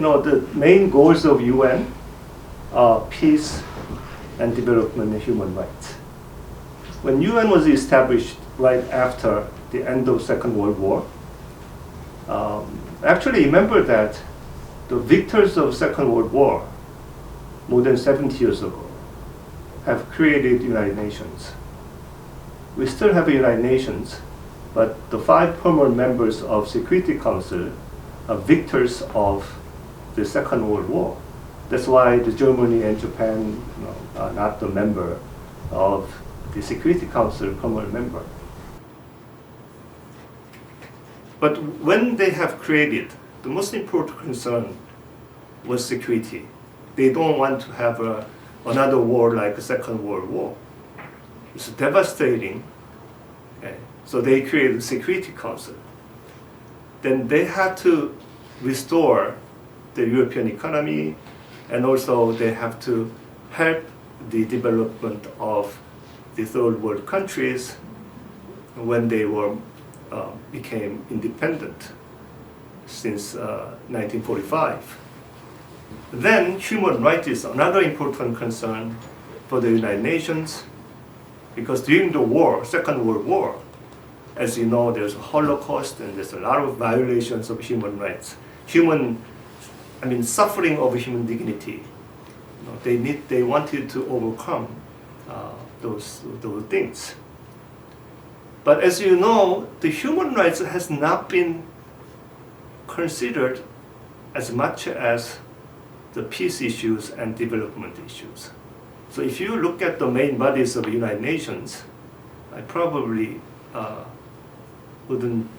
the main goals of UN are peace and development and human rights. When UN was established right after the end of Second World War, actually remember that the victors of Second World War, more than 70 years ago, have created United Nations. We still have a United Nations, but the 5 permanent members of Security Council are victors of the Second World War. That's why the Germany and Japan are not the member of the Security Council permanent member. But when they have created, the most important concern was security. They don't want to have another war like the Second World War. It's devastating. Okay? So they created the Security Council. Then they had to restore the European economy, and also they have to help the development of the third world countries when they were became independent since 1945. Then human rights is another important concern for the United Nations, because during the war, Second World War, as you know, there's a Holocaust and there's a lot of violations of human rights. Suffering of human dignity. They wanted to overcome those things. But as you know, the human rights has not been considered as much as the peace issues and development issues. So if you look at the main bodies of the United Nations, I probably wouldn't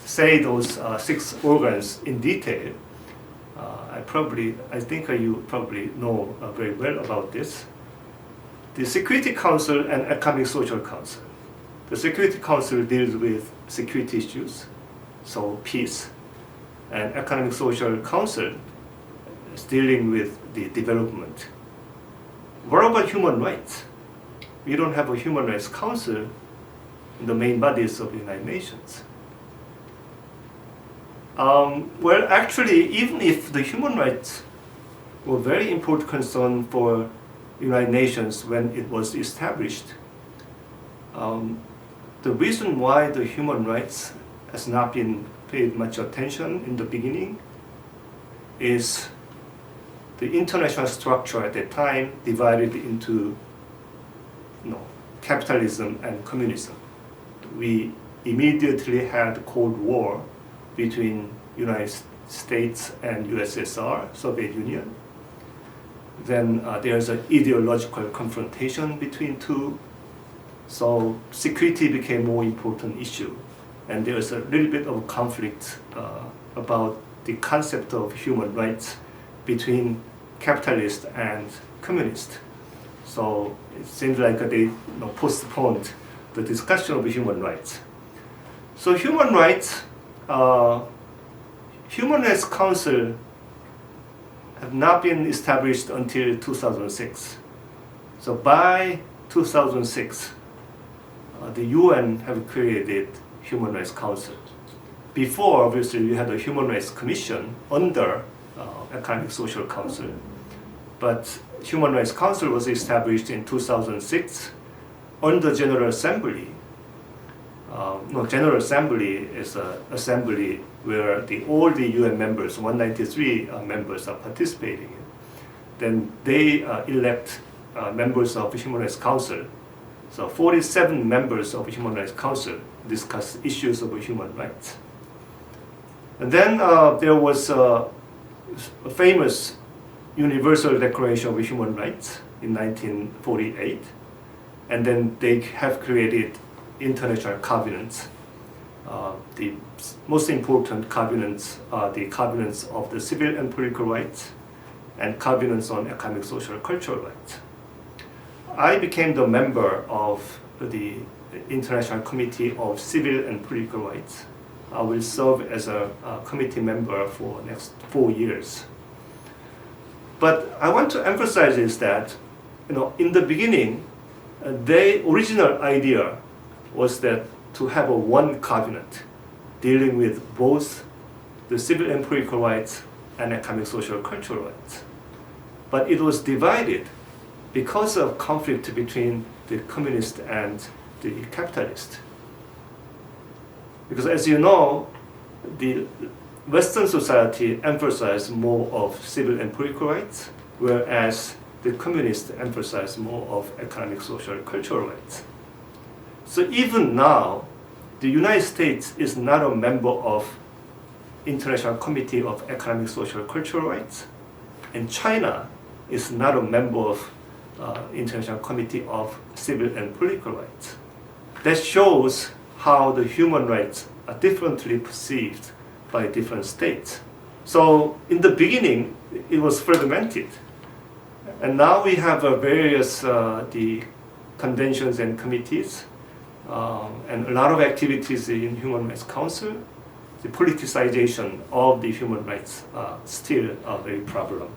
say those 6 organs in detail. I think you probably know very well about this. The Security Council and Economic Social Council. The Security Council deals with security issues, so peace. And Economic Social Council is dealing with the development. What about human rights? We don't have a Human Rights Council in the main bodies of the United Nations. Well, actually, even if the human rights were very important concern for United Nations when it was established, the reason why the human rights has not been paid much attention in the beginning is the international structure at that time divided into capitalism and communism. We immediately had the Cold War between United States and USSR, Soviet Union. Then there's an ideological confrontation between two. So security became more important issue. And there's a little bit of conflict about the concept of human rights between capitalist and communist. So it seems like they postponed the discussion of human rights. So human rights, Human Rights Council have not been established until 2006. So by 2006, the UN have created Human Rights Council. Before, obviously, we had a Human Rights Commission under Economic Social Council. But Human Rights Council was established in 2006 under General Assembly. General Assembly is an assembly where all the UN members, 193 members, are participating in. Then they elect members of the Human Rights Council. So 47 members of the Human Rights Council discuss issues of human rights. And then there was a famous Universal Declaration of Human Rights in 1948. And then they have created international covenants. The most important covenants are the covenants of the civil and political rights and covenants on economic, social, and cultural rights. I became the member of the International Committee of Civil and Political Rights. I will serve as a committee member for the next 4 years. But I want to emphasize is that, in the beginning, the original idea was that to have one covenant dealing with both the civil and political rights and economic, social, cultural rights. But it was divided because of conflict between the communist and the capitalist. Because as you know, the Western society emphasized more of civil and political rights, whereas the communists emphasize more of economic, social, cultural rights. So even now, the United States is not a member of International Committee of Economic, Social, Cultural Rights, and China is not a member of International Committee of Civil and Political Rights. That shows how the human rights are differently perceived by different states. So in the beginning, it was fragmented. And now we have various the conventions and committees, and a lot of activities in Human Rights Council. The politicization of the human rights still a very problem.